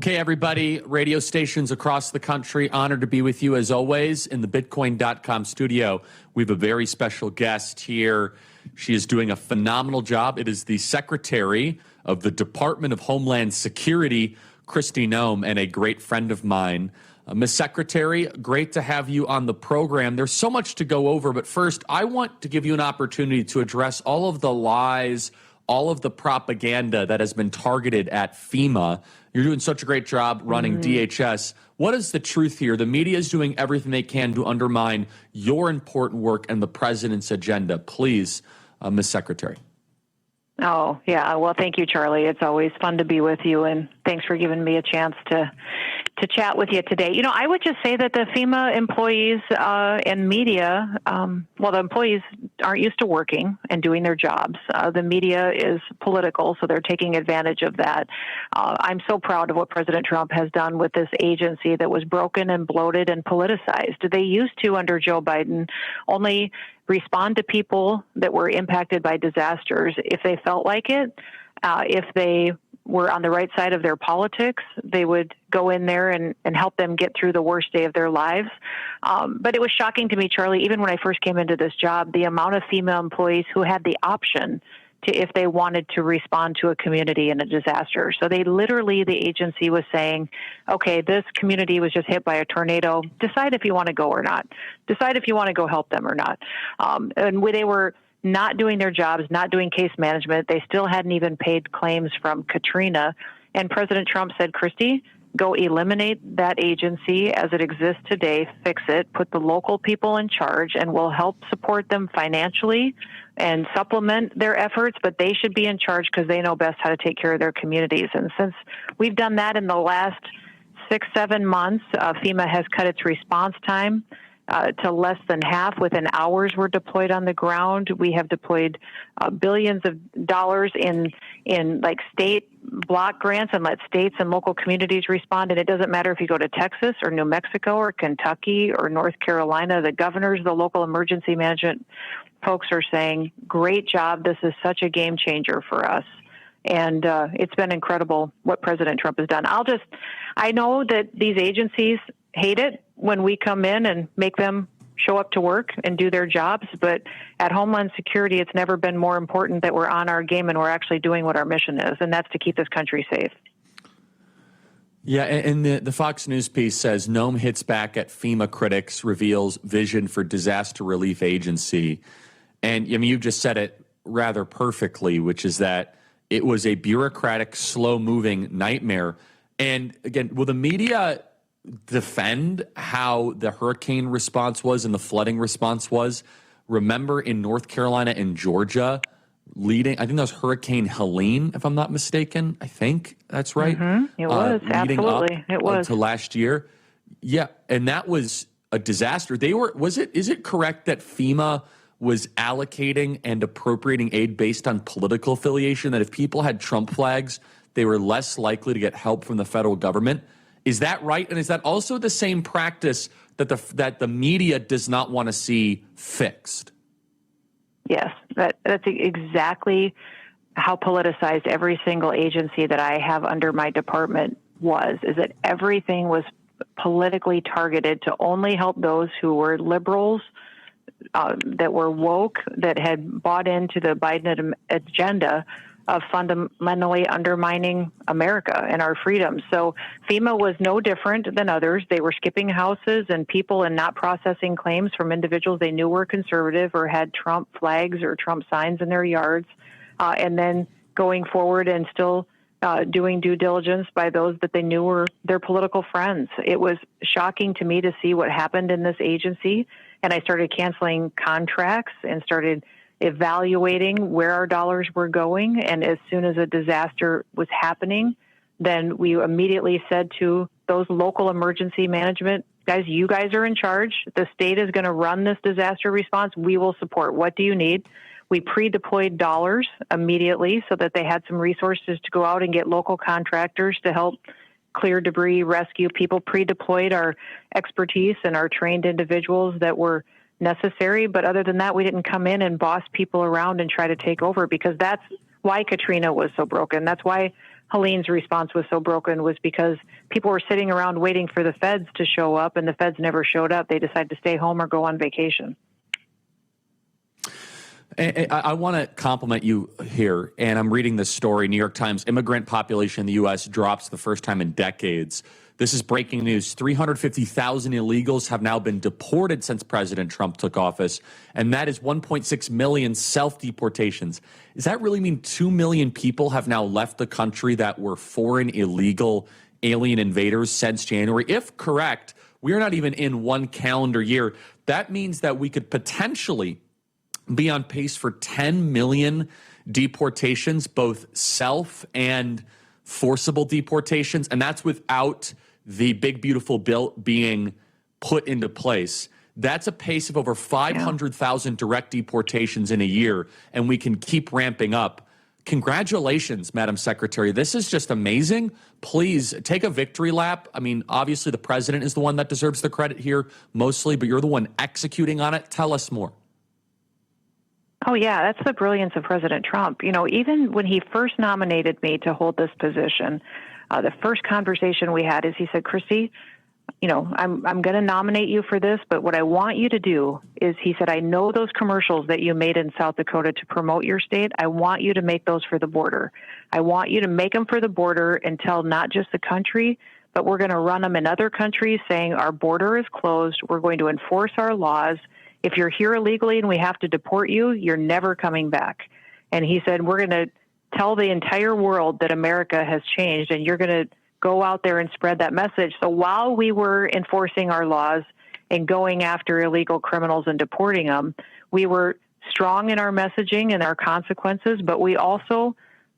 Okay, everybody, radio stations across the country, honored to be with you as always in the Bitcoin.com studio. We have a very special guest here. She is doing a phenomenal job. It is the Secretary of the Department of Homeland Security, Kristi Noem, and a great friend of mine. Ms. Secretary, great to have you on the program. There's so much to go over, but first, I want to give you an opportunity to address all of the lies, all of the propaganda that has been targeted at FEMA. You're doing such a great job running DHS. What is the truth here? The media is doing everything they can to undermine your important work and the president's agenda. Please, Ms. Secretary. Oh, yeah. Well, thank you, Charlie. It's always fun to be with you, and thanks for giving me a chance to chat with you today. You know, I would just say that the FEMA employees and media, well, the employees aren't used to working and doing their jobs. The media is political, so they're taking advantage of that. I'm so proud of what President Trump has done with this agency that was broken and bloated and politicized. They used to, under Joe Biden, only respond to people that were impacted by disasters if they felt like it. If they were on the right side of their politics, they would go in there and help them get through the worst day of their lives. But it was shocking to me, Charlie, even when I first came into this job, the amount of female employees who had the option to, if they wanted to respond to a community in a disaster. So they literally, the agency was saying, okay, this community was just hit by a tornado. Decide if you want to go or not. Decide if you want to go help them or not. And they were not doing their jobs, not doing case management. They still hadn't even paid claims from Katrina. And President Trump said, Kristi, go eliminate that agency as it exists today, fix it, put the local people in charge, and we'll help support them financially and supplement their efforts, but they should be in charge because they know best how to take care of their communities. And since we've done that in the last 6-7 months, FEMA has cut its response time to less than half. Within hours, we're deployed on the ground. We have deployed billions of dollars in like state block grants and let states and local communities respond. And it doesn't matter if you go to Texas or New Mexico or Kentucky or North Carolina, the governors, the local emergency management folks are saying, great job. This is such a game changer for us. And it's been incredible what President Trump has done. I know that these agencies hate it when we come in and make them show up to work and do their jobs. But at Homeland Security, it's never been more important that we're on our game and we're actually doing what our mission is, and that's to keep this country safe. Yeah, and the Fox News piece says, Noem hits back at FEMA critics, reveals vision for disaster relief agency. And, I mean, you just said it rather perfectly, which is that it was a bureaucratic, slow-moving nightmare. And, again, will the media defend how the hurricane response was and the flooding response was? Remember in North Carolina and Georgia, I think that was Hurricane Helene, if I'm not mistaken. I think that's right. It was, absolutely. It was. To last year. Yeah, and that was a disaster. Is it correct that FEMA was allocating and appropriating aid based on political affiliation, that if people had Trump flags, they were less likely to get help from the federal government? Is that right? And is that also the same practice that the media does not want to see fixed? Yes, that's exactly how politicized every single agency that I have under my department is that everything was politically targeted to only help those who were liberals, that were woke, that had bought into the Biden agenda of fundamentally undermining America and our freedoms. So FEMA was no different than others. They were skipping houses and people and not processing claims from individuals they knew were conservative or had Trump flags or Trump signs in their yards, and then going forward and still doing due diligence by those that they knew were their political friends. It was shocking to me to see what happened in this agency, and I started canceling contracts and started evaluating where our dollars were going. And as soon as a disaster was happening, then we immediately said to those local emergency management guys, you guys are in charge. The state is going to run this disaster response. We will support. What do you need? We pre-deployed dollars immediately so that they had some resources to go out and get local contractors to help clear debris, rescue people. Pre-deployed our expertise and our trained individuals that were necessary. But other than that, we didn't come in and boss people around and try to take over, because that's why Katrina was so broken. That's why Helene's response was so broken was because people were sitting around waiting for the feds to show up, and the feds never showed up. They decided to stay home or go on vacation. I want to compliment you here, and I'm reading this story. New York Times, immigrant population in the U.S. drops the first time in decades. This is breaking news. 350,000 illegals have now been deported since President Trump took office, and that is 1.6 million self-deportations. Does that really mean 2 million people have now left the country that were foreign, illegal, alien invaders since January? If correct, we are not even in one calendar year. That means that we could potentially be on pace for 10 million deportations, both self and forcible deportations, and that's without the big, beautiful bill being put into place. That's a pace of over 500,000 direct deportations in a year, and we can keep ramping up. Congratulations, Madam Secretary. This is just amazing. Please take a victory lap. I mean, obviously the president is the one that deserves the credit here mostly, but you're the one executing on it. Tell us more. Oh, yeah, that's the brilliance of President Trump. You know, even when he first nominated me to hold this position, the first conversation we had is he said, Kristi, you know, I'm going to nominate you for this, but what I want you to do is, he said, I know those commercials that you made in South Dakota to promote your state. I want you to make those for the border. I want you to make them for the border and tell not just the country, but we're going to run them in other countries saying our border is closed. We're going to enforce our laws. If you're here illegally and we have to deport you, you're never coming back. And he said, we're going to tell the entire world that America has changed, and you're going to go out there and spread that message. So while we were enforcing our laws and going after illegal criminals and deporting them, we were strong in our messaging and our consequences, but we also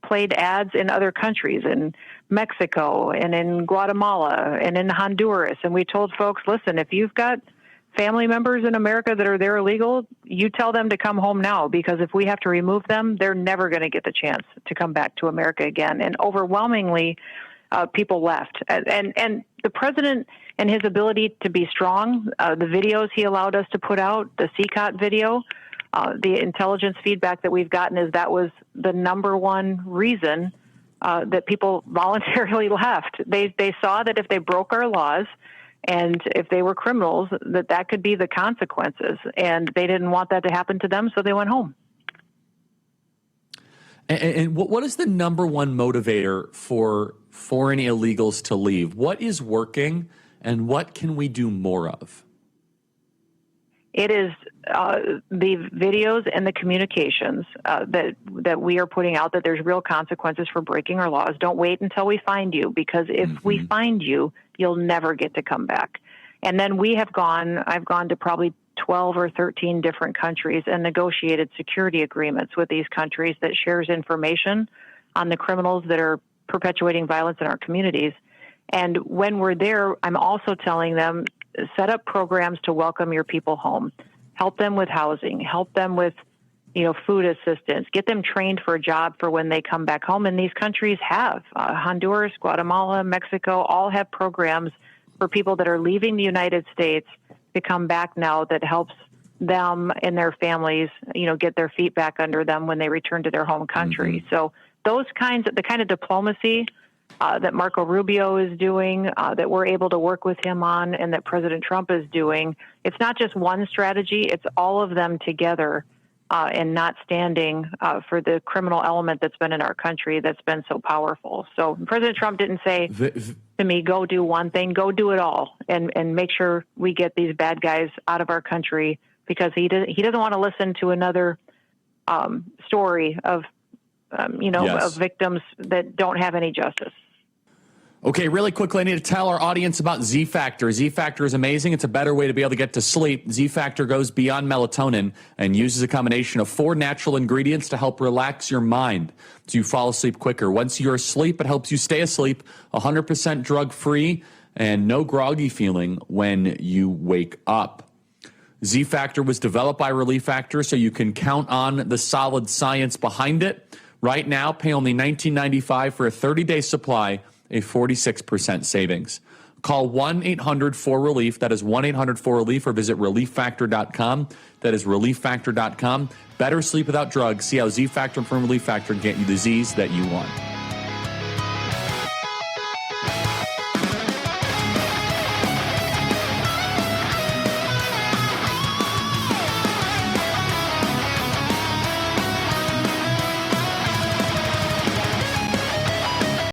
played ads in other countries, in Mexico and in Guatemala and in Honduras. And we told folks, listen, if you've got family members in America that are there illegal, you tell them to come home now, because if we have to remove them, they're never going to get the chance to come back to America again. And overwhelmingly, people left. And the president and his ability to be strong, the videos he allowed us to put out, the CCOT video, the intelligence feedback that we've gotten is that was the number one reason that people voluntarily left. They saw that if they broke our laws, and if they were criminals, that could be the consequences. And they didn't want that to happen to them, so they went home. And what is the number one motivator for foreign illegals to leave? What is working, and what can we do more of? It is the videos and the communications that we are putting out, that there's real consequences for breaking our laws. Don't wait until we find you, because if we find you, you'll never get to come back. And then I've gone to probably 12 or 13 different countries and negotiated security agreements with these countries that shares information on the criminals that are perpetuating violence in our communities. And when we're there, I'm also telling them, set up programs to welcome your people home, help them with housing, help them with, food assistance, get them trained for a job for when they come back home. And these countries have, Honduras, Guatemala, Mexico, all have programs for people that are leaving the United States to come back now, that helps them and their families, get their feet back under them when they return to their home country. So the kind of diplomacy that Marco Rubio is doing, that we're able to work with him on, and that President Trump is doing, it's not just one strategy, it's all of them together, and not standing for the criminal element that's been in our country that's been so powerful. So President Trump didn't say to me, go do one thing, go do it all, and make sure we get these bad guys out of our country, because he doesn't want to listen to another story of, of victims that don't have any justice. Okay, really quickly, I need to tell our audience about Z-Factor. Z-Factor is amazing. It's a better way to be able to get to sleep. Z-Factor goes beyond melatonin and uses a combination of 4 natural ingredients to help relax your mind so you fall asleep quicker. Once you're asleep, it helps you stay asleep, 100% drug-free, and no groggy feeling when you wake up. Z-Factor was developed by Relief Factor, so you can count on the solid science behind it. Right now, pay only $19.95 for a 30-day supply, a 46% savings. Call 1-800-4RELIEF. That is 1-800-4RELIEF, or visit ReliefFactor.com. That is ReliefFactor.com. Better sleep without drugs. See how Z-Factor from Relief Factor can get you the Z's that you want.